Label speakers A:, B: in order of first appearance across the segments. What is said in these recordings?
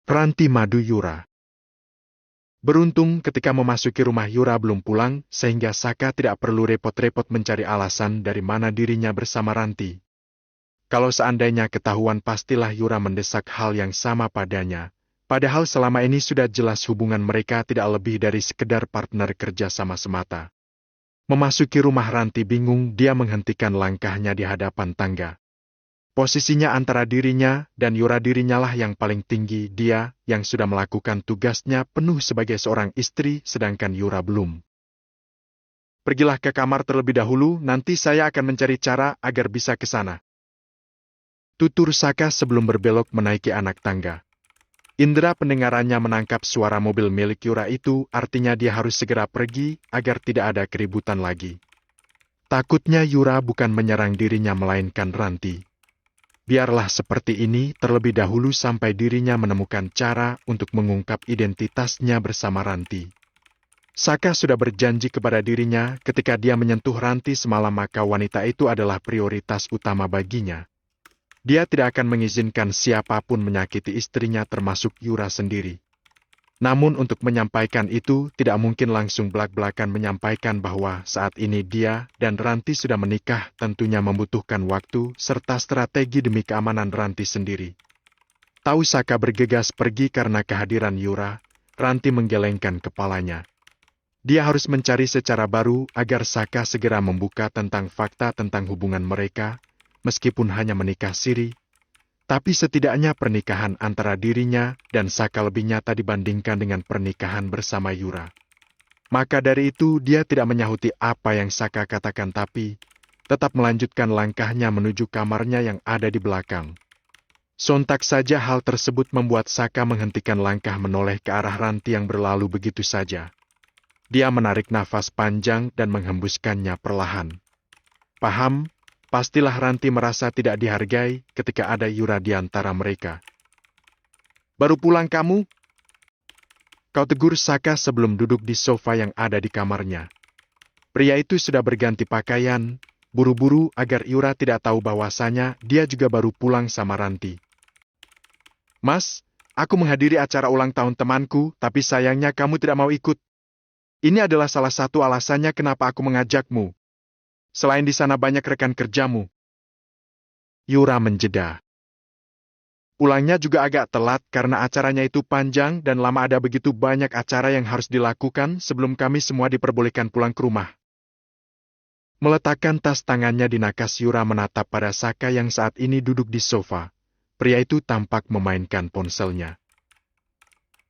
A: Ranti madu Yura. Beruntung ketika memasuki rumah Yura belum pulang, sehingga Saka tidak perlu repot-repot mencari alasan dari mana dirinya bersama Ranti. Kalau seandainya ketahuan pastilah Yura mendesak hal yang sama padanya. Padahal selama ini sudah jelas hubungan mereka tidak lebih dari sekedar partner kerja sama semata. Memasuki rumah Ranti bingung, dia menghentikan langkahnya di hadapan tangga. Posisinya antara dirinya dan Yura, dirinya lah yang paling tinggi, dia yang sudah melakukan tugasnya penuh sebagai seorang istri sedangkan Yura belum. Pergilah ke kamar terlebih dahulu, nanti saya akan mencari cara agar bisa ke sana. Tutur Saka sebelum berbelok menaiki anak tangga. Indra pendengarannya menangkap suara mobil milik Yura itu, artinya dia harus segera pergi agar tidak ada keributan lagi. Takutnya Yura bukan menyerang dirinya melainkan Ranti. Biarlah seperti ini terlebih dahulu sampai dirinya menemukan cara untuk mengungkap identitasnya bersama Ranti. Saka sudah berjanji kepada dirinya ketika dia menyentuh Ranti semalam maka wanita itu adalah prioritas utama baginya. Dia tidak akan mengizinkan siapapun menyakiti istrinya termasuk Yura sendiri. Namun untuk menyampaikan itu tidak mungkin langsung belak-belakan menyampaikan bahwa saat ini dia dan Ranti sudah menikah, tentunya membutuhkan waktu serta strategi demi keamanan Ranti sendiri. Tahu Saka bergegas pergi karena kehadiran Yura, Ranti menggelengkan kepalanya. Dia harus mencari secara baru agar Saka segera membuka tentang fakta tentang hubungan mereka, meskipun hanya menikah siri. Tapi setidaknya pernikahan antara dirinya dan Saka lebih nyata dibandingkan dengan pernikahan bersama Yura. Maka dari itu dia tidak menyahuti apa yang Saka katakan tapi tetap melanjutkan langkahnya menuju kamarnya yang ada di belakang. Sontak saja hal tersebut membuat Saka menghentikan langkah menoleh ke arah Ranti yang berlalu begitu saja. Dia menarik nafas panjang dan menghembuskannya perlahan. Paham? Pastilah Ranti merasa tidak dihargai ketika ada Yura di antara mereka. "Baru pulang kamu?" kau tegur Saka sebelum duduk di sofa yang ada di kamarnya. Pria itu sudah berganti pakaian, buru-buru agar Yura tidak tahu bahwasanya dia juga baru pulang sama Ranti. "Mas, aku menghadiri acara ulang tahun temanku, tapi sayangnya kamu tidak mau ikut. Ini adalah salah satu alasannya kenapa aku mengajakmu. Selain di sana banyak rekan kerjamu." Yura menjeda. Pulangnya juga agak telat karena acaranya itu panjang dan lama, ada begitu banyak acara yang harus dilakukan sebelum kami semua diperbolehkan pulang ke rumah. Meletakkan tas tangannya di nakas, Yura menatap pada Saka yang saat ini duduk di sofa. Pria itu tampak memainkan ponselnya.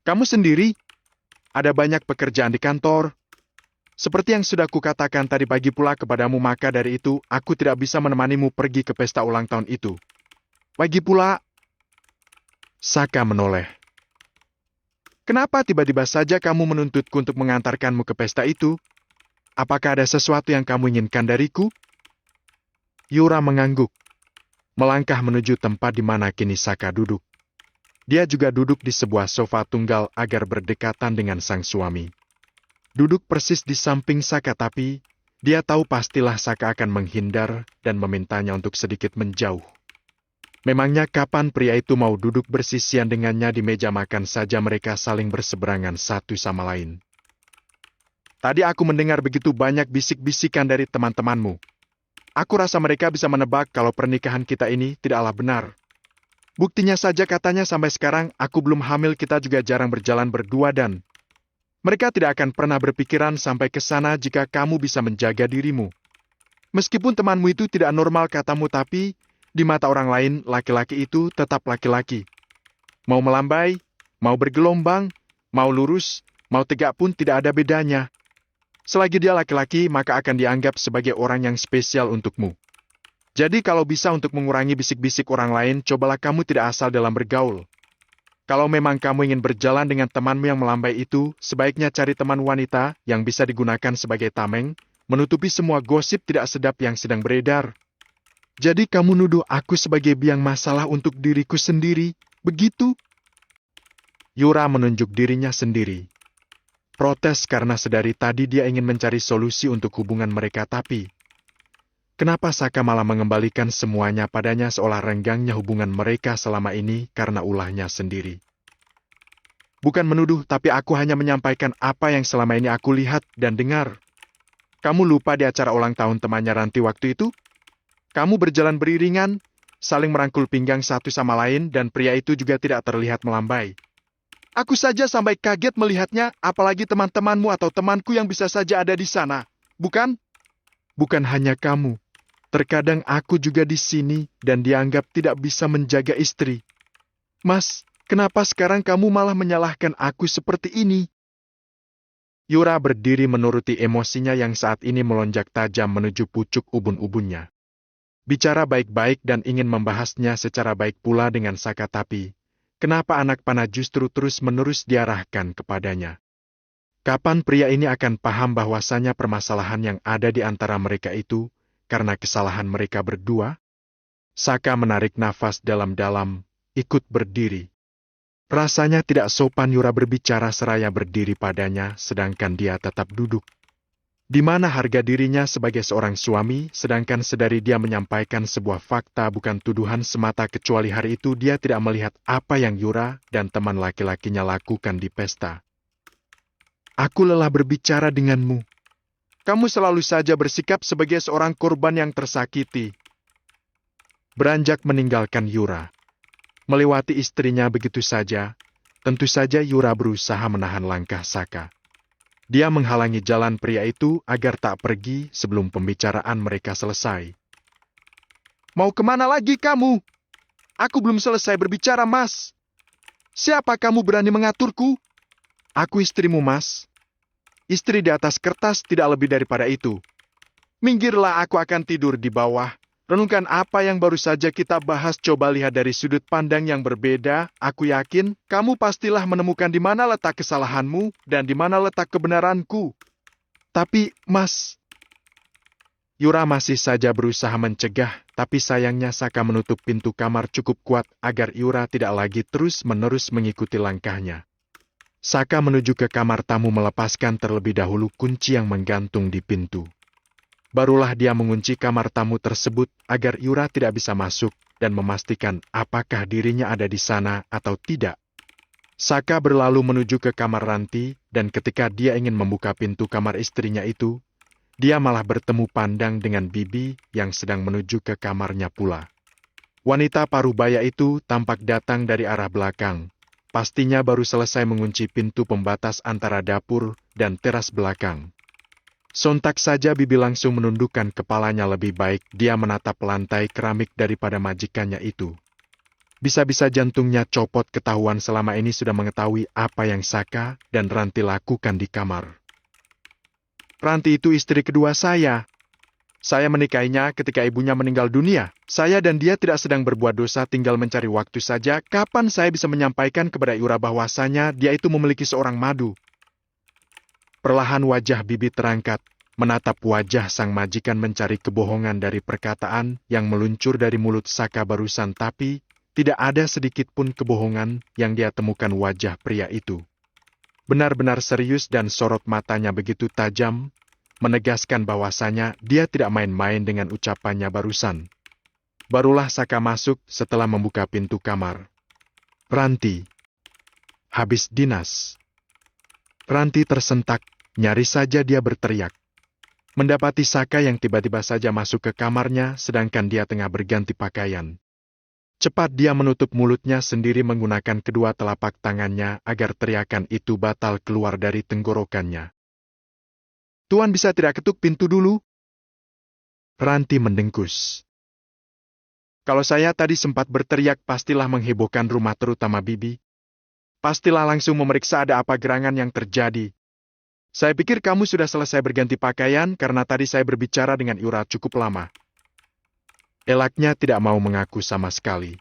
A: "Kamu sendiri? Ada banyak pekerjaan di kantor. Seperti yang sudah kukatakan tadi pagi pula kepadamu, maka dari itu aku tidak bisa menemanimu pergi ke pesta ulang tahun itu. Lagi pula..." Saka menoleh. "Kenapa tiba-tiba saja kamu menuntutku untuk mengantarkanmu ke pesta itu? Apakah ada sesuatu yang kamu inginkan dariku?" Yura mengangguk. Melangkah menuju tempat di mana kini Saka duduk. Dia juga duduk di sebuah sofa tunggal agar berdekatan dengan sang suami. Duduk persis di samping Saka, tapi dia tahu pastilah Saka akan menghindar dan memintanya untuk sedikit menjauh. Memangnya kapan pria itu mau duduk bersisian dengannya di meja makan saja mereka saling berseberangan satu sama lain. "Tadi aku mendengar begitu banyak bisik-bisikan dari teman-temanmu. Aku rasa mereka bisa menebak kalau pernikahan kita ini tidaklah benar. Buktinya saja katanya sampai sekarang aku belum hamil, kita juga jarang berjalan berdua dan mereka tidak akan pernah berpikiran sampai ke sana jika kamu bisa menjaga dirimu. Meskipun temanmu itu tidak normal katamu, tapi di mata orang lain laki-laki itu tetap laki-laki. Mau melambai, mau bergelombang, mau lurus, mau tegak pun tidak ada bedanya. Selagi dia laki-laki maka akan dianggap sebagai orang yang spesial untukmu. Jadi kalau bisa untuk mengurangi bisik-bisik orang lain, cobalah kamu tidak asal dalam bergaul. Kalau memang kamu ingin berjalan dengan temanmu yang melambai itu, sebaiknya cari teman wanita yang bisa digunakan sebagai tameng, menutupi semua gosip tidak sedap yang sedang beredar. Jadi kamu nuduh aku sebagai biang masalah untuk diriku sendiri, begitu?" Yura menunjuk dirinya sendiri. Protes karena sedari tadi dia ingin mencari solusi untuk hubungan mereka, tapi kenapa Saka malah mengembalikan semuanya padanya seolah renggangnya hubungan mereka selama ini karena ulahnya sendiri. Bukan menuduh, tapi aku hanya menyampaikan apa yang selama ini aku lihat dan dengar. Kamu lupa di acara ulang tahun temannya Ranti waktu itu? Kamu berjalan beriringan, saling merangkul pinggang satu sama lain dan pria itu juga tidak terlihat melambai. Aku saja sampai kaget melihatnya, apalagi teman-temanmu atau temanku yang bisa saja ada di sana. Bukan? Bukan hanya kamu. Terkadang aku juga di sini dan dianggap tidak bisa menjaga istri. Mas, kenapa sekarang kamu malah menyalahkan aku seperti ini? Yura berdiri menuruti emosinya yang saat ini melonjak tajam menuju pucuk ubun-ubunnya. Bicara baik-baik dan ingin membahasnya secara baik pula dengan Saka, tapi kenapa anak panah justru terus-menerus diarahkan kepadanya? Kapan pria ini akan paham bahwasanya permasalahan yang ada di antara mereka itu karena kesalahan mereka berdua? Saka menarik nafas dalam-dalam, ikut berdiri. Rasanya tidak sopan Yura berbicara seraya berdiri padanya, sedangkan dia tetap duduk. Di mana harga dirinya sebagai seorang suami, sedangkan sedari dia menyampaikan sebuah fakta bukan tuduhan semata, kecuali hari itu dia tidak melihat apa yang Yura dan teman laki-lakinya lakukan di pesta. Aku lelah berbicara denganmu. Kamu selalu saja bersikap sebagai seorang korban yang tersakiti. Beranjak meninggalkan Yura. Melewati istrinya begitu saja, tentu saja Yura berusaha menahan langkah Saka. Dia menghalangi jalan pria itu agar tak pergi sebelum pembicaraan mereka selesai. Mau kemana lagi kamu? Aku belum selesai berbicara, Mas. Siapa kamu berani mengaturku? Aku istrimu, Mas. Istri di atas kertas tidak lebih daripada itu. Minggirlah, aku akan tidur di bawah. Renungkan apa yang baru saja kita bahas, coba lihat dari sudut pandang yang berbeda. Aku yakin kamu pastilah menemukan di mana letak kesalahanmu dan di mana letak kebenaranku. Tapi, Mas... Yura masih saja berusaha mencegah, tapi sayangnya Saka menutup pintu kamar cukup kuat agar Yura tidak lagi terus-menerus mengikuti langkahnya. Saka menuju ke kamar tamu melepaskan terlebih dahulu kunci yang menggantung di pintu. Barulah dia mengunci kamar tamu tersebut agar Yura tidak bisa masuk dan memastikan apakah dirinya ada di sana atau tidak. Saka berlalu menuju ke kamar Ranti, dan ketika dia ingin membuka pintu kamar istrinya itu, dia malah bertemu pandang dengan Bibi yang sedang menuju ke kamarnya pula. Wanita parubaya itu tampak datang dari arah belakang. Pastinya baru selesai mengunci pintu pembatas antara dapur dan teras belakang. Sontak saja Bibi langsung menundukkan kepalanya, lebih baik dia menatap lantai keramik daripada majikannya itu. Bisa-bisa jantungnya copot ketahuan selama ini sudah mengetahui apa yang Saka dan Ranti lakukan di kamar. Ranti itu istri kedua saya. Saya menikahinya ketika ibunya meninggal dunia. Saya dan dia tidak sedang berbuat dosa, tinggal mencari waktu saja kapan saya bisa menyampaikan kepada Yura bahwasanya dia itu memiliki seorang madu. Perlahan wajah Bibi terangkat, menatap wajah sang majikan mencari kebohongan dari perkataan yang meluncur dari mulut Saka barusan, tapi tidak ada sedikit pun kebohongan yang dia temukan wajah pria itu. Benar-benar serius dan sorot matanya begitu tajam, menegaskan bahwasanya dia tidak main-main dengan ucapannya barusan. Barulah Saka masuk setelah membuka pintu kamar. Ranti. Habis dinas. Ranti tersentak. Nyaris saja dia berteriak. Mendapati Saka yang tiba-tiba saja masuk ke kamarnya sedangkan dia tengah berganti pakaian. Cepat dia menutup mulutnya sendiri menggunakan kedua telapak tangannya agar teriakan itu batal keluar dari tenggorokannya. Tuan bisa tidak ketuk pintu dulu? Ranti mendengkus. Kalau saya tadi sempat berteriak pastilah menghebohkan rumah, terutama Bibi. Pastilah langsung memeriksa ada apa gerangan yang terjadi. Saya pikir kamu sudah selesai berganti pakaian karena tadi saya berbicara dengan Yura cukup lama. Elaknya tidak mau mengaku sama sekali.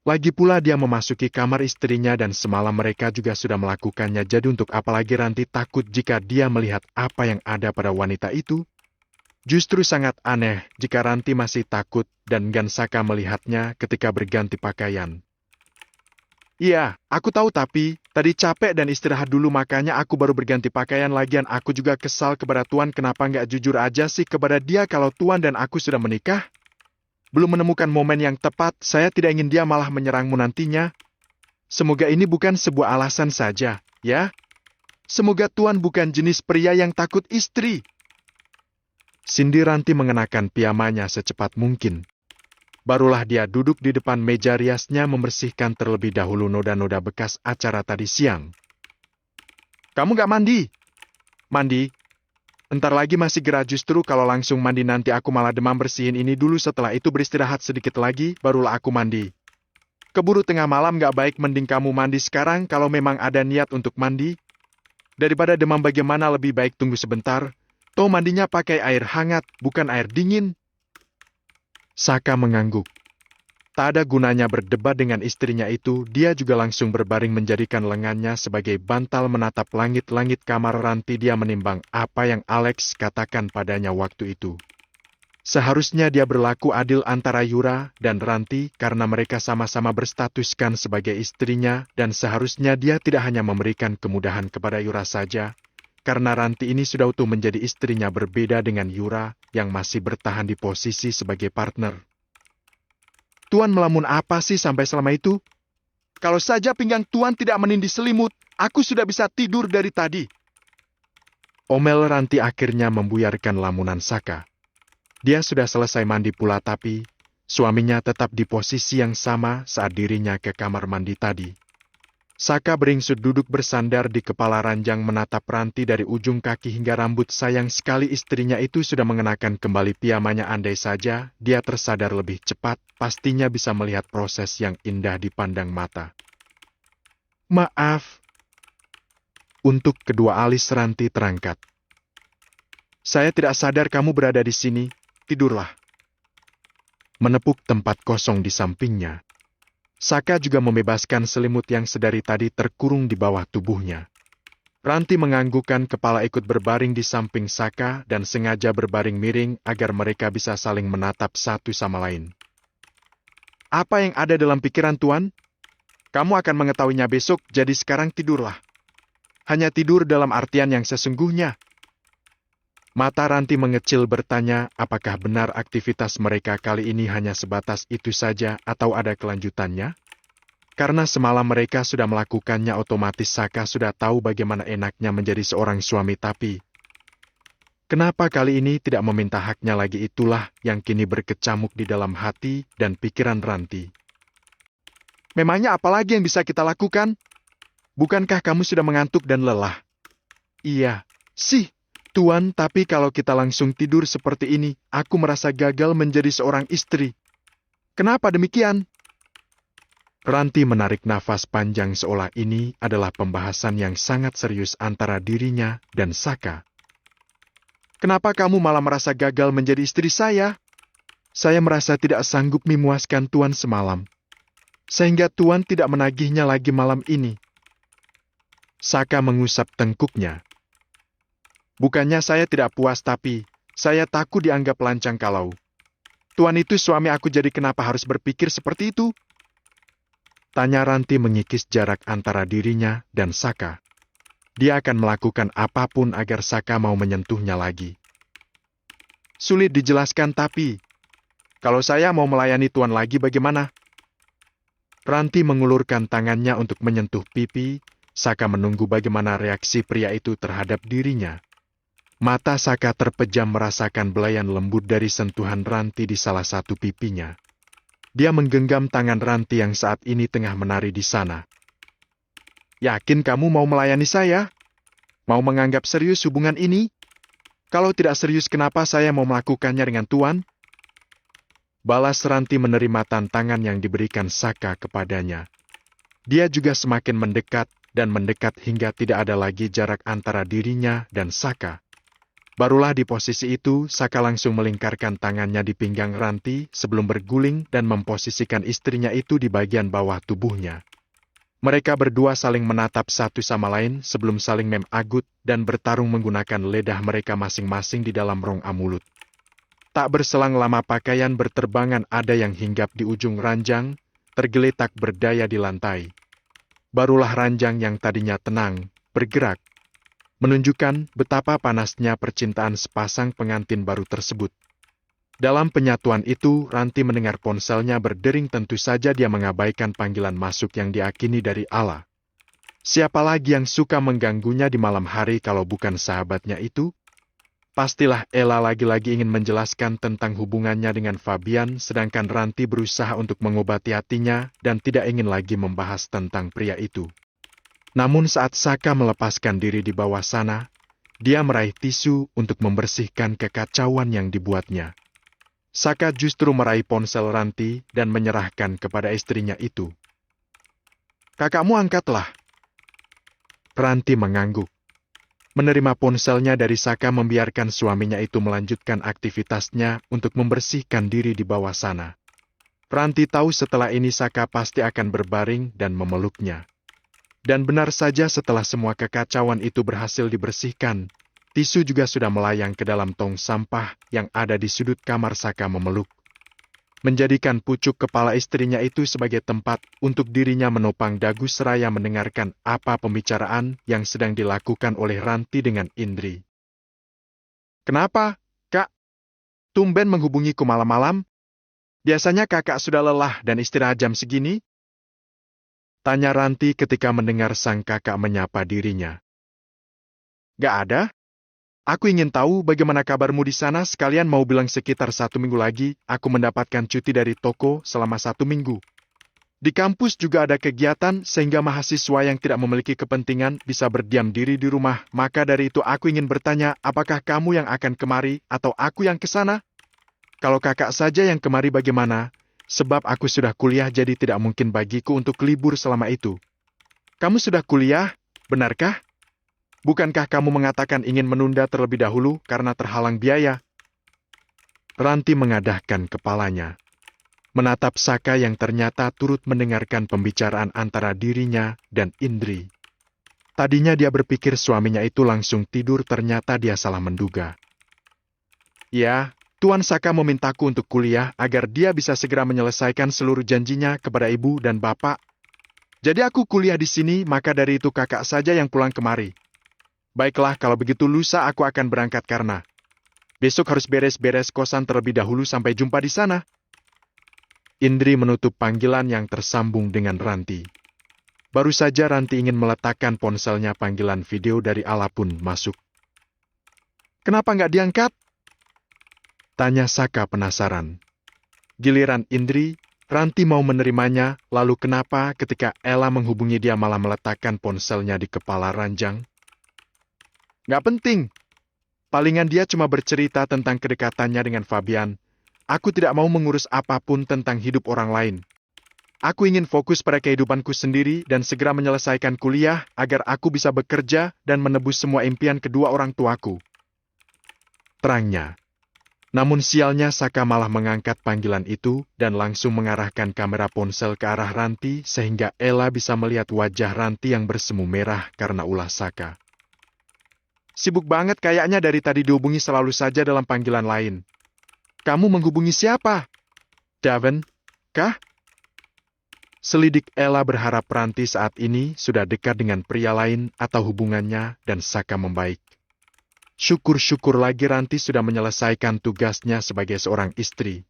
A: Lagi pula dia memasuki kamar istrinya dan semalam mereka juga sudah melakukannya, jadi untuk apalagi Ranti takut jika dia melihat apa yang ada pada wanita itu? Justru sangat aneh jika Ranti masih takut dan enggan Saka melihatnya ketika berganti pakaian. Iya, aku tahu, tapi tadi capek dan istirahat dulu makanya aku baru berganti pakaian, lagian aku juga kesal kepada Tuan, kenapa nggak jujur aja sih kepada dia kalau Tuan dan aku sudah menikah? Belum menemukan momen yang tepat, saya tidak ingin dia malah menyerangmu nantinya. Semoga ini bukan sebuah alasan saja, ya. Semoga Tuan bukan jenis pria yang takut istri. Cindy Ranti mengenakan piyamanya secepat mungkin. Barulah dia duduk di depan meja riasnya membersihkan terlebih dahulu noda-noda bekas acara tadi siang. Kamu gak mandi? Mandi? Entar lagi masih gerah, justru kalau langsung mandi nanti aku malah demam. Bersihin ini dulu, setelah itu beristirahat sedikit lagi, barulah aku mandi. Keburu tengah malam gak baik, mending kamu mandi sekarang kalau memang ada niat untuk mandi. Daripada demam bagaimana lebih baik tunggu sebentar. Toh mandinya pakai air hangat, bukan air dingin. Saka mengangguk. Tak ada gunanya berdebat dengan istrinya itu, dia juga langsung berbaring menjadikan lengannya sebagai bantal menatap langit-langit kamar Ranti. Dia menimbang apa yang Alex katakan padanya waktu itu. Seharusnya dia berlaku adil antara Yura dan Ranti karena mereka sama-sama berstatuskan sebagai istrinya, dan seharusnya dia tidak hanya memberikan kemudahan kepada Yura saja, karena Ranti ini sudah utuh menjadi istrinya, berbeda dengan Yura yang masih bertahan di posisi sebagai partner. Tuan melamun apa sih sampai selama itu? Kalau saja pinggang Tuan tidak menindih selimut, aku sudah bisa tidur dari tadi. Omel Ranti akhirnya membuyarkan lamunan Saka. Dia sudah selesai mandi pula, tapi suaminya tetap di posisi yang sama saat dirinya ke kamar mandi tadi. Saka beringsut duduk bersandar di kepala ranjang menatap Ranti dari ujung kaki hingga rambut. Sayang sekali istrinya itu sudah mengenakan kembali piyamanya. Andai saja dia tersadar lebih cepat, pastinya bisa melihat proses yang indah dipandang mata. Maaf. Untuk kedua alis Ranti terangkat. Saya tidak sadar kamu berada di sini. Tidurlah. Menepuk tempat kosong di sampingnya. Saka juga membebaskan selimut yang sedari tadi terkurung di bawah tubuhnya. Ranti menganggukkan kepala ikut berbaring di samping Saka dan sengaja berbaring miring agar mereka bisa saling menatap satu sama lain. Apa yang ada dalam pikiran Tuan? Kamu akan mengetahuinya besok, jadi sekarang tidurlah. Hanya tidur dalam artian yang sesungguhnya. Mata Ranti mengecil bertanya apakah benar aktivitas mereka kali ini hanya sebatas itu saja atau ada kelanjutannya? Karena semalam mereka sudah melakukannya, otomatis Saka sudah tahu bagaimana enaknya menjadi seorang suami, tapi kenapa kali ini tidak meminta haknya lagi? Itulah yang kini berkecamuk di dalam hati dan pikiran Ranti. Memangnya apa lagi yang bisa kita lakukan? Bukankah kamu sudah mengantuk dan lelah? Iya, sih. Tuan, tapi kalau kita langsung tidur seperti ini, aku merasa gagal menjadi seorang istri. Kenapa demikian? Ranti menarik nafas panjang seolah ini adalah pembahasan yang sangat serius antara dirinya dan Saka. Kenapa kamu malah merasa gagal menjadi istri saya? Saya merasa tidak sanggup memuaskan Tuan semalam, sehingga Tuan tidak menagihnya lagi malam ini. Saka mengusap tengkuknya. Bukannya saya tidak puas, tapi saya takut dianggap lancang kalau Tuan itu suami aku, jadi kenapa harus berpikir seperti itu? Tanya Ranti mengikis jarak antara dirinya dan Saka. Dia akan melakukan apapun agar Saka mau menyentuhnya lagi. Sulit dijelaskan, tapi kalau saya mau melayani Tuan lagi bagaimana? Ranti mengulurkan tangannya untuk menyentuh pipi. Saka menunggu bagaimana reaksi pria itu terhadap dirinya. Mata Saka terpejam merasakan belayan lembut dari sentuhan Ranti di salah satu pipinya. Dia menggenggam tangan Ranti yang saat ini tengah menari di sana. Yakin kamu mau melayani saya? Mau menganggap serius hubungan ini? Kalau tidak serius, kenapa saya mau melakukannya dengan Tuan? Balas Ranti menerima tantangan yang diberikan Saka kepadanya. Dia juga semakin mendekat dan mendekat hingga tidak ada lagi jarak antara dirinya dan Saka. Barulah di posisi itu, Saka langsung melingkarkan tangannya di pinggang Ranti sebelum berguling dan memposisikan istrinya itu di bagian bawah tubuhnya. Mereka berdua saling menatap satu sama lain sebelum saling memagut dan bertarung menggunakan lidah mereka masing-masing di dalam rongga mulut. Tak berselang lama pakaian berterbangan ada yang hinggap di ujung ranjang, tergeletak berdaya di lantai. Barulah ranjang yang tadinya tenang, bergerak, menunjukkan betapa panasnya percintaan sepasang pengantin baru tersebut. Dalam penyatuan itu, Ranti mendengar ponselnya berdering. Tentu saja dia mengabaikan panggilan masuk yang diakini dari Allah. Siapa lagi yang suka mengganggunya di malam hari kalau bukan sahabatnya itu? Pastilah Ella lagi-lagi ingin menjelaskan tentang hubungannya dengan Fabian, sedangkan Ranti berusaha untuk mengobati hatinya dan tidak ingin lagi membahas tentang pria itu. Namun saat Saka melepaskan diri di bawah sana, dia meraih tisu untuk membersihkan kekacauan yang dibuatnya. Saka justru meraih ponsel Ranti dan menyerahkan kepada istrinya itu. "Kakakmu angkatlah." Ranti mengangguk. Menerima ponselnya dari Saka membiarkan suaminya itu melanjutkan aktivitasnya untuk membersihkan diri di bawah sana. Ranti tahu setelah ini Saka pasti akan berbaring dan memeluknya. Dan benar saja setelah semua kekacauan itu berhasil dibersihkan, tisu juga sudah melayang ke dalam tong sampah yang ada di sudut kamar. Saka memeluk, menjadikan pucuk kepala istrinya itu sebagai tempat untuk dirinya menopang dagu seraya mendengarkan apa pembicaraan yang sedang dilakukan oleh Ranti dengan Indri. "Kenapa, Kak? Tumben menghubungiku malam-malam? Biasanya kakak sudah lelah dan istirahat jam segini?" tanya Ranti ketika mendengar sang kakak menyapa dirinya. "Gak ada. Aku ingin tahu bagaimana kabarmu di sana, sekalian mau bilang sekitar 1 minggu lagi, aku mendapatkan cuti dari toko selama 1 minggu. Di kampus juga ada kegiatan sehingga mahasiswa yang tidak memiliki kepentingan bisa berdiam diri di rumah. Maka dari itu aku ingin bertanya, apakah kamu yang akan kemari atau aku yang ke sana? Kalau kakak saja yang kemari bagaimana? Sebab aku sudah kuliah jadi tidak mungkin bagiku untuk libur selama itu." "Kamu sudah kuliah, benarkah? Bukankah kamu mengatakan ingin menunda terlebih dahulu karena terhalang biaya?" Ranti mengadahkan kepalanya, menatap Saka yang ternyata turut mendengarkan pembicaraan antara dirinya dan Indri. Tadinya dia berpikir suaminya itu langsung tidur, ternyata dia salah menduga. "Ya, Tuan Saka memintaku untuk kuliah agar dia bisa segera menyelesaikan seluruh janjinya kepada ibu dan bapak. Jadi aku kuliah di sini, maka dari itu kakak saja yang pulang kemari." "Baiklah, kalau begitu lusa aku akan berangkat karena besok harus beres-beres kosan terlebih dahulu. Sampai jumpa di sana." Indri menutup panggilan yang tersambung dengan Ranti. Baru saja Ranti ingin meletakkan ponselnya, panggilan video dari Ala pun masuk. "Kenapa nggak diangkat?" tanya Saka penasaran. Giliran Indri, Ranti mau menerimanya, lalu kenapa ketika Ella menghubungi dia malah meletakkan ponselnya di kepala ranjang? "Nggak penting. Palingan dia cuma bercerita tentang kedekatannya dengan Fabian. Aku tidak mau mengurus apapun tentang hidup orang lain. Aku ingin fokus pada kehidupanku sendiri dan segera menyelesaikan kuliah agar aku bisa bekerja dan menebus semua impian kedua orang tuaku," terangnya. Namun sialnya Saka malah mengangkat panggilan itu dan langsung mengarahkan kamera ponsel ke arah Ranti sehingga Ella bisa melihat wajah Ranti yang bersemu merah karena ulah Saka. "Sibuk banget kayaknya, dari tadi dihubungi selalu saja dalam panggilan lain. Kamu menghubungi siapa? Daven, kah?" Selidik Ella berharap Ranti saat ini sudah dekat dengan pria lain atau hubungannya dan Saka membaik. Syukur-syukur lagi Ranti sudah menyelesaikan tugasnya sebagai seorang istri.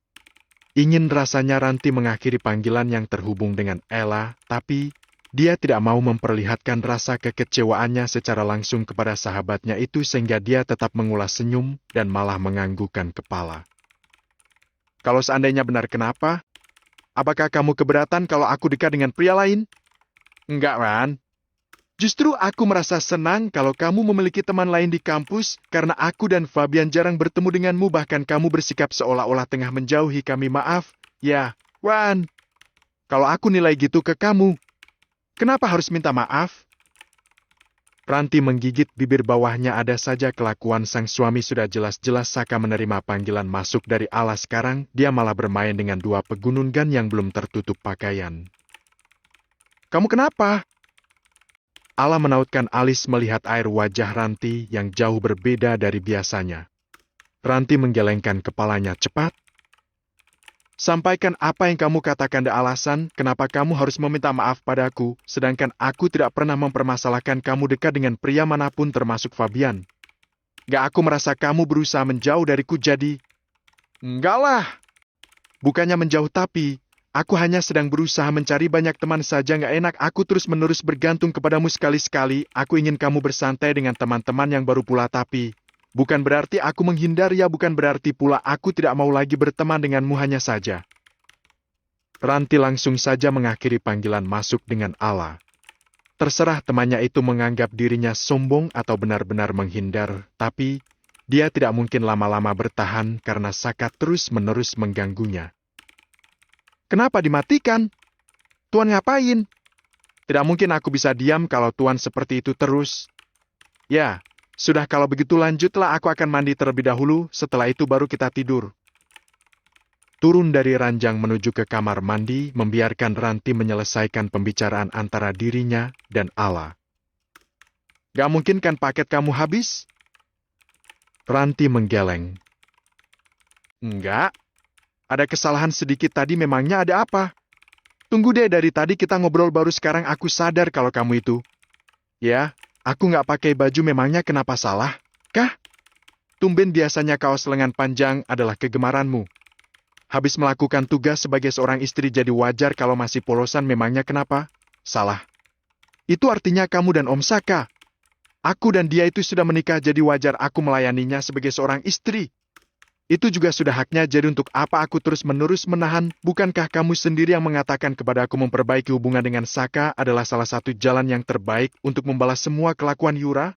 A: Ingin rasanya Ranti mengakhiri panggilan yang terhubung dengan Ella, tapi dia tidak mau memperlihatkan rasa kekecewaannya secara langsung kepada sahabatnya itu sehingga dia tetap mengulas senyum dan malah menganggukkan kepala. "Kalau seandainya benar, kenapa? Apakah kamu keberatan kalau aku dekat dengan pria lain?" "Enggak, Ran. Justru aku merasa senang kalau kamu memiliki teman lain di kampus karena aku dan Fabian jarang bertemu denganmu, bahkan kamu bersikap seolah-olah tengah menjauhi kami. Maaf, ya, Wan. Kalau aku nilai gitu ke kamu, kenapa harus minta maaf?" Ranti menggigit bibir bawahnya. Ada saja kelakuan sang suami. Sudah jelas-jelas Saka menerima panggilan masuk dari Ala, sekarang dia malah bermain dengan dua pegunungan yang belum tertutup pakaian. "Kamu kenapa?" Ala menautkan alis melihat air wajah Ranti yang jauh berbeda dari biasanya. Ranti menggelengkan kepalanya. "Cepat. Sampaikan apa yang kamu katakan, ada alasan kenapa kamu harus meminta maaf padaku, sedangkan aku tidak pernah mempermasalahkan kamu dekat dengan pria manapun termasuk Fabian. Gak, aku merasa kamu berusaha menjauh dariku, jadi..." Enggak lah. Bukannya menjauh tapi, aku hanya sedang berusaha mencari banyak teman saja. Nggak enak aku terus-menerus bergantung kepadamu sekali-sekali. Aku ingin kamu bersantai dengan teman-teman yang baru pula tapi, bukan berarti aku menghindar ya, bukan berarti pula aku tidak mau lagi berteman denganmu hanya saja. Ranti langsung saja mengakhiri panggilan masuk dengan ala. Terserah temannya itu menganggap dirinya sombong atau benar-benar menghindar, tapi dia tidak mungkin lama-lama bertahan karena Saka terus-menerus mengganggunya. Kenapa dimatikan? Tuan ngapain? Tidak mungkin aku bisa diam kalau Tuan seperti itu terus. Ya, sudah kalau begitu lanjutlah, aku akan mandi terlebih dahulu, setelah itu baru kita tidur. Turun dari ranjang menuju ke kamar mandi, membiarkan Ranti menyelesaikan pembicaraan antara dirinya dan ala. Gak mungkin kan paket kamu habis? Ranti menggeleng. Enggak. Ada kesalahan sedikit tadi, memangnya ada apa? Tunggu deh, dari tadi kita ngobrol baru sekarang aku sadar kalau kamu itu. Ya, aku nggak pakai baju, memangnya kenapa salah? Kah? Tumben biasanya kaos lengan panjang adalah kegemaranmu. Habis melakukan tugas sebagai seorang istri jadi wajar kalau masih polosan, memangnya kenapa? Salah. Itu artinya kamu dan Om Saka. Aku dan dia itu sudah menikah, jadi wajar aku melayaninya sebagai seorang istri. Itu juga sudah haknya, jadi untuk apa aku terus-menerus menahan? Bukankah kamu sendiri yang mengatakan kepada aku memperbaiki hubungan dengan Saka adalah salah satu jalan yang terbaik untuk membalas semua kelakuan Yura?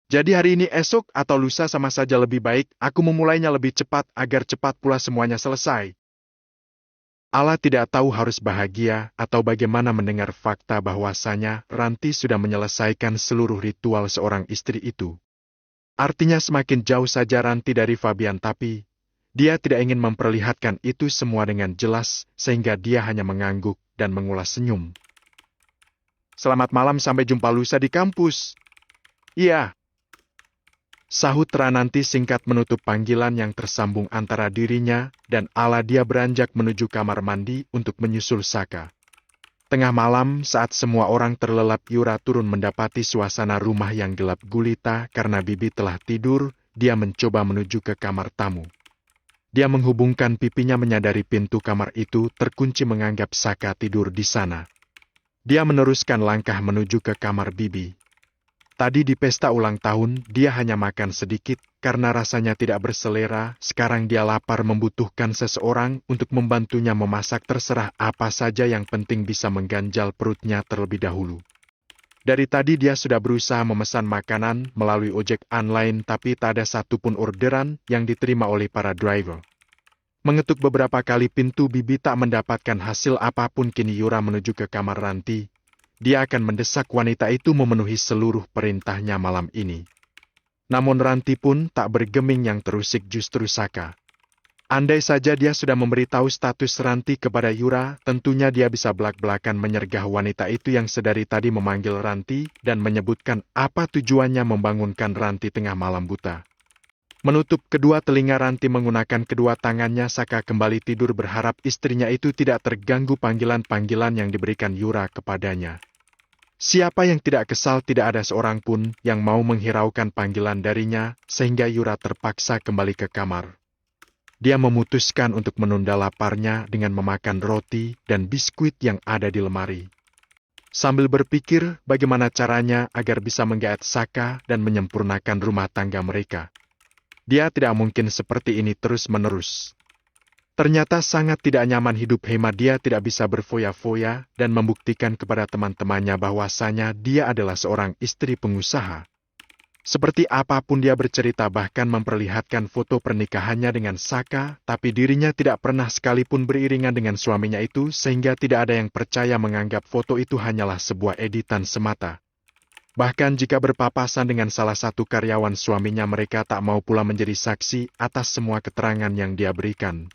A: Jadi hari ini, esok, atau lusa sama saja lebih baik, aku memulainya lebih cepat agar cepat pula semuanya selesai. Ala tidak tahu harus bahagia atau bagaimana mendengar fakta bahwasanya Ranti sudah menyelesaikan seluruh ritual seorang istri itu. Artinya semakin jauh saja Ranti dari Fabian, tapi dia tidak ingin memperlihatkan itu semua dengan jelas sehingga dia hanya mengangguk dan mengulas senyum. Selamat malam, sampai jumpa lusa di kampus. Iya. Sahut Ranti singkat menutup panggilan yang tersambung antara dirinya dan ala. Dia beranjak menuju kamar mandi untuk menyusul Saka. Tengah malam saat semua orang terlelap, Yura turun mendapati suasana rumah yang gelap gulita karena Bibi telah tidur. Dia mencoba menuju ke kamar tamu. Dia menghubungkan pipinya menyadari pintu kamar itu terkunci, menganggap Saka tidur di sana. Dia meneruskan langkah menuju ke kamar Bibi. Tadi di pesta ulang tahun, dia hanya makan sedikit karena rasanya tidak berselera. Sekarang dia lapar, membutuhkan seseorang untuk membantunya memasak, terserah apa saja yang penting bisa mengganjal perutnya terlebih dahulu. Dari tadi dia sudah berusaha memesan makanan melalui ojek online, tapi tak ada satupun orderan yang diterima oleh para driver. Mengetuk beberapa kali pintu Bibi tak mendapatkan hasil apapun. Kini Yura menuju ke kamar Ranti. Dia akan mendesak wanita itu memenuhi seluruh perintahnya malam ini. Namun Ranti pun tak bergeming, yang terusik justru Saka. Andai saja dia sudah memberitahu status Ranti kepada Yura, tentunya dia bisa belak-belakan menyergah wanita itu yang sedari tadi memanggil Ranti dan menyebutkan apa tujuannya membangunkan Ranti tengah malam buta. Menutup kedua telinga Ranti menggunakan kedua tangannya, Saka kembali tidur berharap istrinya itu tidak terganggu panggilan-panggilan yang diberikan Yura kepadanya. Siapa yang tidak kesal? Tidak ada seorang pun yang mau menghiraukan panggilan darinya, sehingga Yura terpaksa kembali ke kamar. Dia memutuskan untuk menunda laparnya dengan memakan roti dan biskuit yang ada di lemari. Sambil berpikir bagaimana caranya agar bisa menggait Saka dan menyempurnakan rumah tangga mereka. Dia tidak mungkin seperti ini terus-menerus. Ternyata sangat tidak nyaman hidup hemat. Dia tidak bisa berfoya-foya dan membuktikan kepada teman-temannya bahwasanya dia adalah seorang istri pengusaha. Seperti apapun dia bercerita, bahkan memperlihatkan foto pernikahannya dengan Saka, tapi dirinya tidak pernah sekalipun beriringan dengan suaminya itu, sehingga tidak ada yang percaya, menganggap foto itu hanyalah sebuah editan semata. Bahkan jika berpapasan dengan salah satu karyawan suaminya, mereka tak mau pula menjadi saksi atas semua keterangan yang dia berikan.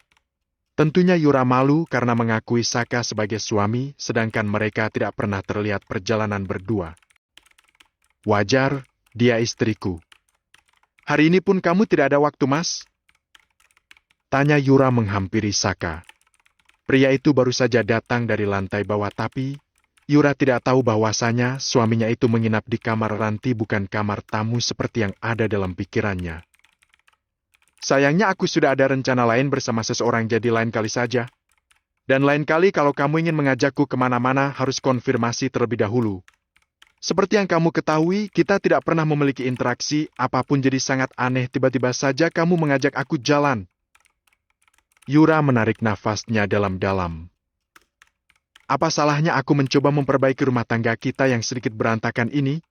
A: Tentunya Yura malu karena mengakui Saka sebagai suami, sedangkan mereka tidak pernah terlihat perjalanan berdua. Wajar, dia istriku. Hari ini pun kamu tidak ada waktu, Mas? Tanya Yura menghampiri Saka. Pria itu baru saja datang dari lantai bawah, tapi Yura tidak tahu bahwasanya suaminya itu menginap di kamar Ranti, bukan kamar tamu seperti yang ada dalam pikirannya. Sayangnya aku sudah ada rencana lain bersama seseorang, jadi lain kali saja. Dan lain kali kalau kamu ingin mengajakku kemana-mana harus konfirmasi terlebih dahulu. Seperti yang kamu ketahui, kita tidak pernah memiliki interaksi, apapun jadi sangat aneh tiba-tiba saja kamu mengajak aku jalan. Yura menarik nafasnya dalam-dalam. Apa salahnya aku mencoba memperbaiki rumah tangga kita yang sedikit berantakan ini?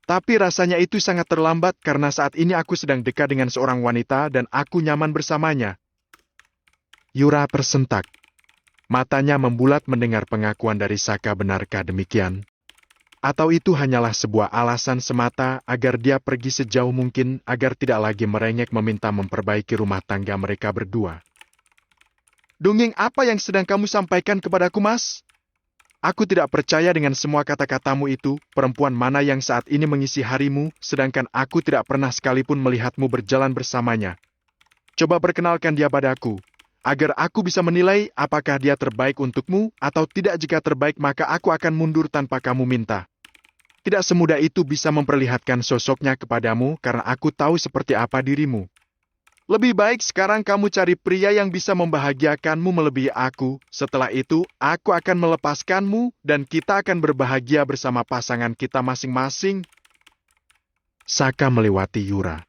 A: Tapi rasanya itu sangat terlambat karena saat ini aku sedang dekat dengan seorang wanita dan aku nyaman bersamanya. Yura tersentak. Matanya membulat mendengar pengakuan dari Saka. Benarkah demikian? Atau itu hanyalah sebuah alasan semata agar dia pergi sejauh mungkin agar tidak lagi merengek meminta memperbaiki rumah tangga mereka berdua? Dongeng apa yang sedang kamu sampaikan kepadaku, Mas? Aku tidak percaya dengan semua kata-katamu itu. Perempuan mana yang saat ini mengisi harimu, sedangkan aku tidak pernah sekalipun melihatmu berjalan bersamanya. Coba perkenalkan dia padaku, agar aku bisa menilai apakah dia terbaik untukmu atau tidak. Jika terbaik maka aku akan mundur tanpa kamu minta. Tidak semudah itu bisa memperlihatkan sosoknya kepadamu karena aku tahu seperti apa dirimu. Lebih baik sekarang kamu cari pria yang bisa membahagiakanmu melebihi aku. Setelah itu, aku akan melepaskanmu dan kita akan berbahagia bersama pasangan kita masing-masing. Saka melewati Yura.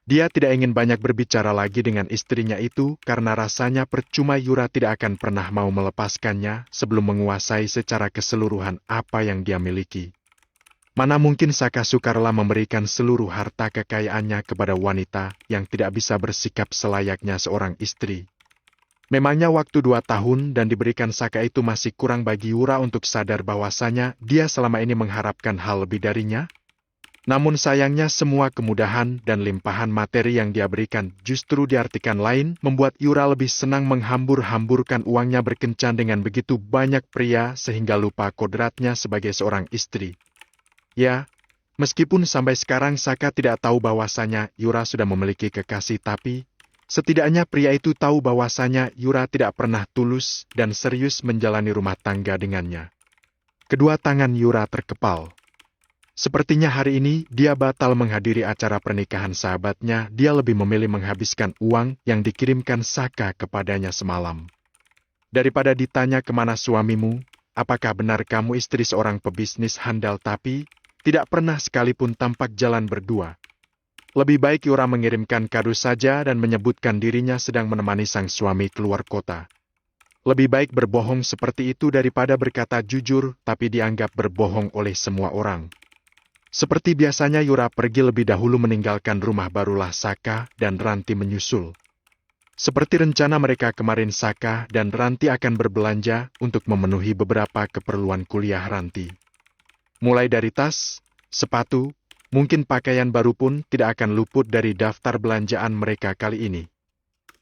A: Dia tidak ingin banyak berbicara lagi dengan istrinya itu karena rasanya percuma Yura tidak akan pernah mau melepaskannya sebelum menguasai secara keseluruhan apa yang dia miliki. Mana mungkin Saka suka rela memberikan seluruh harta kekayaannya kepada wanita yang tidak bisa bersikap selayaknya seorang istri. Memangnya waktu 2 tahun dan diberikan Saka itu masih kurang bagi Yura untuk sadar bahwasanya dia selama ini mengharapkan hal lebih darinya? Namun sayangnya semua kemudahan dan limpahan materi yang dia berikan justru diartikan lain membuat Yura lebih senang menghambur-hamburkan uangnya berkencan dengan begitu banyak pria sehingga lupa kodratnya sebagai seorang istri. Ya, meskipun sampai sekarang Saka tidak tahu bahwasanya Yura sudah memiliki kekasih, tapi setidaknya pria itu tahu bahwasanya Yura tidak pernah tulus dan serius menjalani rumah tangga dengannya. Kedua tangan Yura terkepal. Sepertinya hari ini dia batal menghadiri acara pernikahan sahabatnya. Dia lebih memilih menghabiskan uang yang dikirimkan Saka kepadanya semalam. Daripada ditanya kemana suamimu, apakah benar kamu istri seorang pebisnis handal tapi tidak pernah sekalipun tampak jalan berdua. Lebih baik Yura mengirimkan kado saja dan menyebutkan dirinya sedang menemani sang suami keluar kota. Lebih baik berbohong seperti itu daripada berkata jujur tapi dianggap berbohong oleh semua orang. Seperti biasanya Yura pergi lebih dahulu meninggalkan rumah, barulah Saka dan Ranti menyusul. Seperti rencana mereka kemarin, Saka dan Ranti akan berbelanja untuk memenuhi beberapa keperluan kuliah Ranti. Mulai dari tas, sepatu, mungkin pakaian baru pun tidak akan luput dari daftar belanjaan mereka kali ini.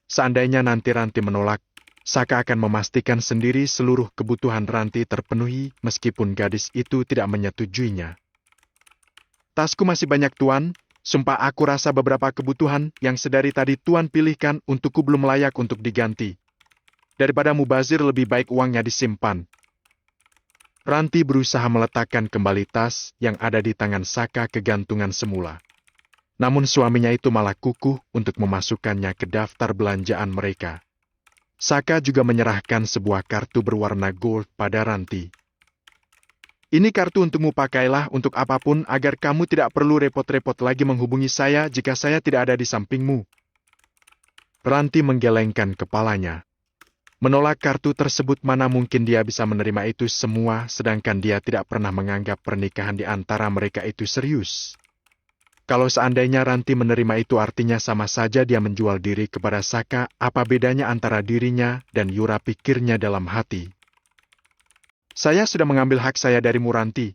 A: Seandainya nanti Ranti menolak, Saka akan memastikan sendiri seluruh kebutuhan Ranti terpenuhi meskipun gadis itu tidak menyetujuinya. Tasku masih banyak Tuan, sumpah aku rasa beberapa kebutuhan yang sedari tadi Tuan pilihkan untukku belum layak untuk diganti. Daripada mubazir lebih baik uangnya disimpan. Ranti berusaha meletakkan kembali tas yang ada di tangan Saka ke gantungan semula. Namun suaminya itu malah kukuh untuk memasukkannya ke daftar belanjaan mereka. Saka juga menyerahkan sebuah kartu berwarna gold pada Ranti. Ini kartu untukmu, pakailah untuk apapun agar kamu tidak perlu repot-repot lagi menghubungi saya jika saya tidak ada di sampingmu. Ranti menggelengkan kepalanya. Menolak kartu tersebut, mana mungkin dia bisa menerima itu semua, sedangkan dia tidak pernah menganggap pernikahan di antara mereka itu serius. Kalau seandainya Ranti menerima itu artinya sama saja dia menjual diri kepada Saka. Apa bedanya antara dirinya dan Yura, pikirnya dalam hati. Saya sudah mengambil hak saya darimu, Ranti.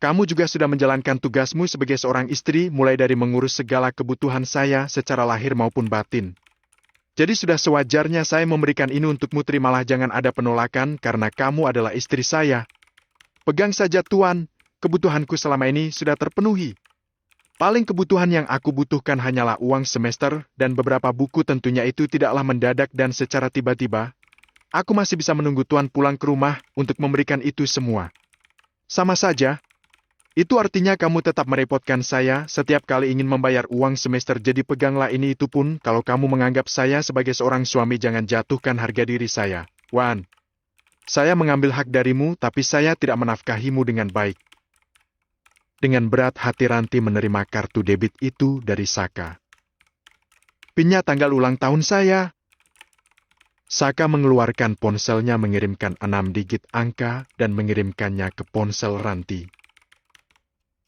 A: Kamu juga sudah menjalankan tugasmu sebagai seorang istri, mulai dari mengurus segala kebutuhan saya secara lahir maupun batin. Jadi sudah sewajarnya saya memberikan ini untukmu, terimalah, jangan ada penolakan karena kamu adalah istri saya. Pegang saja Tuan, kebutuhanku selama ini sudah terpenuhi. Paling kebutuhan yang aku butuhkan hanyalah uang semester dan beberapa buku, tentunya itu tidaklah mendadak dan secara tiba-tiba. Aku masih bisa menunggu Tuan pulang ke rumah untuk memberikan itu semua. Sama saja. Itu artinya kamu tetap merepotkan saya setiap kali ingin membayar uang semester, jadi peganglah ini, itu pun kalau kamu menganggap saya sebagai seorang suami. Jangan jatuhkan harga diri saya, Wan. Saya mengambil hak darimu, tapi saya tidak menafkahimu dengan baik. Dengan berat hati Ranti menerima kartu debit itu dari Saka. Pinnya tanggal ulang tahun saya. Saka mengeluarkan ponselnya, mengirimkan 6 digit angka dan mengirimkannya ke ponsel Ranti.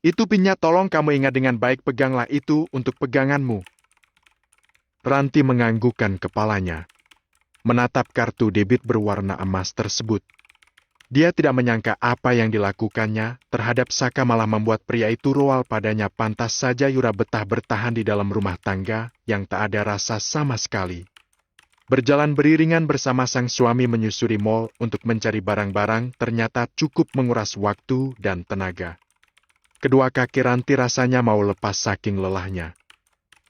A: Itu pinnya, tolong kamu ingat dengan baik, peganglah itu untuk peganganmu. Ranti menganggukkan kepalanya, menatap kartu debit berwarna emas tersebut. Dia tidak menyangka apa yang dilakukannya terhadap Saka malah membuat pria itu roal padanya. Pantas saja Yura betah bertahan di dalam rumah tangga yang tak ada rasa sama sekali. Berjalan beriringan bersama sang suami menyusuri mal untuk mencari barang-barang ternyata cukup menguras waktu dan tenaga. Kedua kaki Ranti rasanya mau lepas saking lelahnya.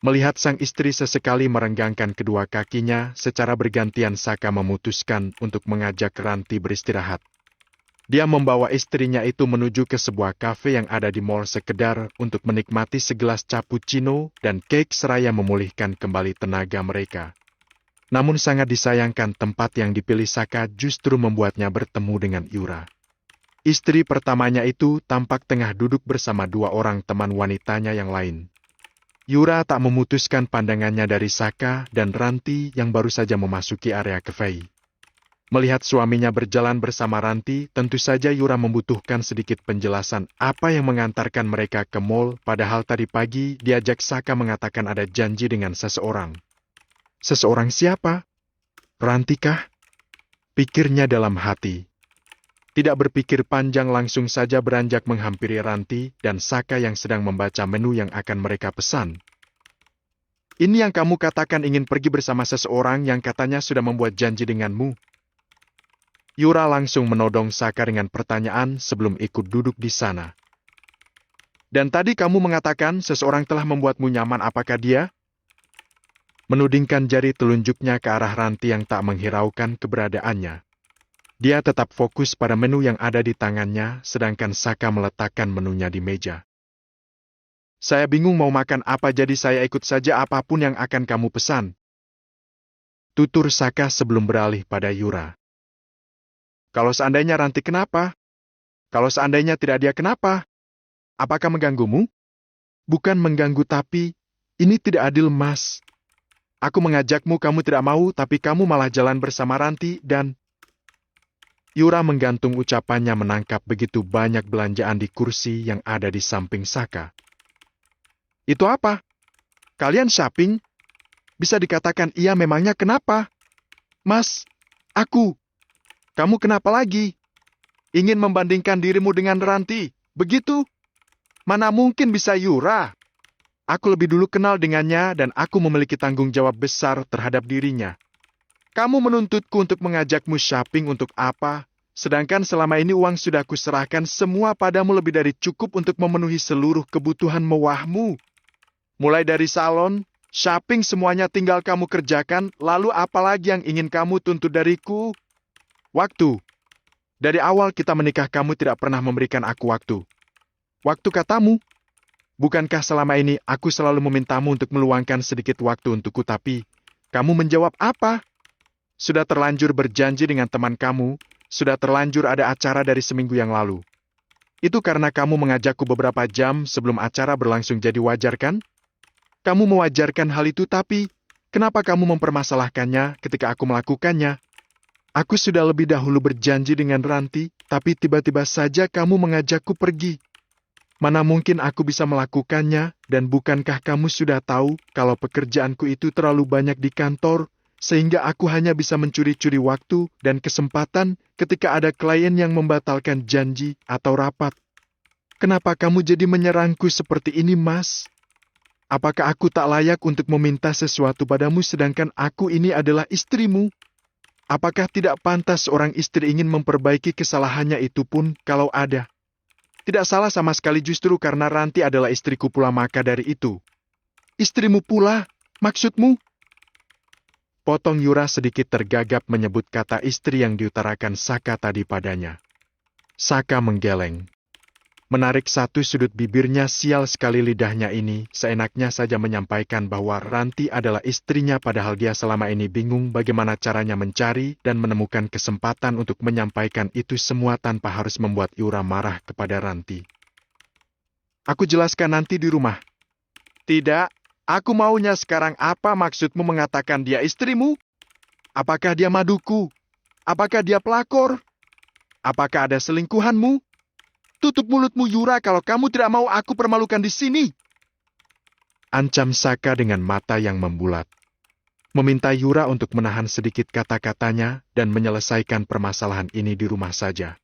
A: Melihat sang istri sesekali merenggangkan kedua kakinya, secara bergantian Saka memutuskan untuk mengajak Ranti beristirahat. Dia membawa istrinya itu menuju ke sebuah kafe yang ada di mall sekedar untuk menikmati segelas cappuccino dan cake seraya memulihkan kembali tenaga mereka. Namun sangat disayangkan tempat yang dipilih Saka justru membuatnya bertemu dengan Yura. Istri pertamanya itu tampak tengah duduk bersama 2 orang teman wanitanya yang lain. Yura tak memutuskan pandangannya dari Saka dan Ranti yang baru saja memasuki area kafe. Melihat suaminya berjalan bersama Ranti, tentu saja Yura membutuhkan sedikit penjelasan apa yang mengantarkan mereka ke mall, padahal tadi pagi diajak Saka mengatakan ada janji dengan seseorang. Seseorang siapa? Ranti kah? Pikirnya dalam hati. Tidak berpikir panjang langsung saja beranjak menghampiri Ranti dan Saka yang sedang membaca menu yang akan mereka pesan. Ini yang kamu katakan ingin pergi bersama seseorang yang katanya sudah membuat janji denganmu. Yura langsung menodong Saka dengan pertanyaan sebelum ikut duduk di sana. Dan tadi kamu mengatakan seseorang telah membuatmu nyaman, apakah dia? Menudingkan jari telunjuknya ke arah Ranti yang tak menghiraukan keberadaannya. Dia tetap fokus pada menu yang ada di tangannya, sedangkan Saka meletakkan menunya di meja. Saya bingung mau makan apa, jadi saya ikut saja apapun yang akan kamu pesan. Tutur Saka sebelum beralih pada Yura. Kalau seandainya Ranti kenapa? Kalau seandainya tidak dia kenapa? Apakah mengganggumu? Bukan mengganggu, tapi ini tidak adil, Mas. Aku mengajakmu, kamu tidak mau, tapi kamu malah jalan bersama Ranti dan... Yura menggantung ucapannya menangkap begitu banyak belanjaan di kursi yang ada di samping Saka. Itu apa? Kalian shopping? Bisa dikatakan iya, memangnya kenapa? Mas, aku. Kamu kenapa lagi? Ingin membandingkan dirimu dengan Ranti, begitu? Mana mungkin bisa, Yura. Aku lebih dulu kenal dengannya dan aku memiliki tanggung jawab besar terhadap dirinya. Kamu menuntutku untuk mengajakmu shopping untuk apa? Sedangkan selama ini uang sudah kuserahkan semua padamu, lebih dari cukup untuk memenuhi seluruh kebutuhan mewahmu. Mulai dari salon, shopping, semuanya tinggal kamu kerjakan, lalu apa lagi yang ingin kamu tuntut dariku? Waktu. Dari awal kita menikah kamu tidak pernah memberikan aku waktu. Waktu katamu. Bukankah selama ini aku selalu memintamu untuk meluangkan sedikit waktu untukku, tapi kamu menjawab apa? Sudah terlanjur berjanji dengan teman kamu, sudah terlanjur ada acara dari seminggu yang lalu. Itu karena kamu mengajakku beberapa jam sebelum acara berlangsung, jadi wajar kan? Kamu mewajarkan hal itu, tapi kenapa kamu mempermasalahkannya ketika aku melakukannya? Aku sudah lebih dahulu berjanji dengan Ranti, tapi tiba-tiba saja kamu mengajakku pergi. Mana mungkin aku bisa melakukannya, dan bukankah kamu sudah tahu kalau pekerjaanku itu terlalu banyak di kantor, sehingga aku hanya bisa mencuri-curi waktu dan kesempatan ketika ada klien yang membatalkan janji atau rapat. Kenapa kamu jadi menyerangku seperti ini, Mas? Apakah aku tak layak untuk meminta sesuatu padamu sedangkan aku ini adalah istrimu? Apakah tidak pantas seorang istri ingin memperbaiki kesalahannya itu pun kalau ada? Tidak salah sama sekali, justru karena Ranti adalah istriku pula, maka dari itu. Istrimu pula, maksudmu? Potong Yura sedikit tergagap menyebut kata istri yang diutarakan Saka tadi padanya. Saka menggeleng. Menarik satu sudut bibirnya, sial sekali lidahnya ini, seenaknya saja menyampaikan bahwa Ranti adalah istrinya padahal dia selama ini bingung bagaimana caranya mencari dan menemukan kesempatan untuk menyampaikan itu semua tanpa harus membuat Yura marah kepada Ranti. Aku jelaskan nanti di rumah. Tidak, aku maunya sekarang. Apa maksudmu mengatakan dia istrimu? Apakah dia maduku? Apakah dia pelakor? Apakah ada selingkuhanmu? Tutup mulutmu, Yura, kalau kamu tidak mau aku permalukan di sini. Ancam Saka dengan mata yang membulat. Meminta Yura untuk menahan sedikit kata-katanya dan menyelesaikan permasalahan ini di rumah saja.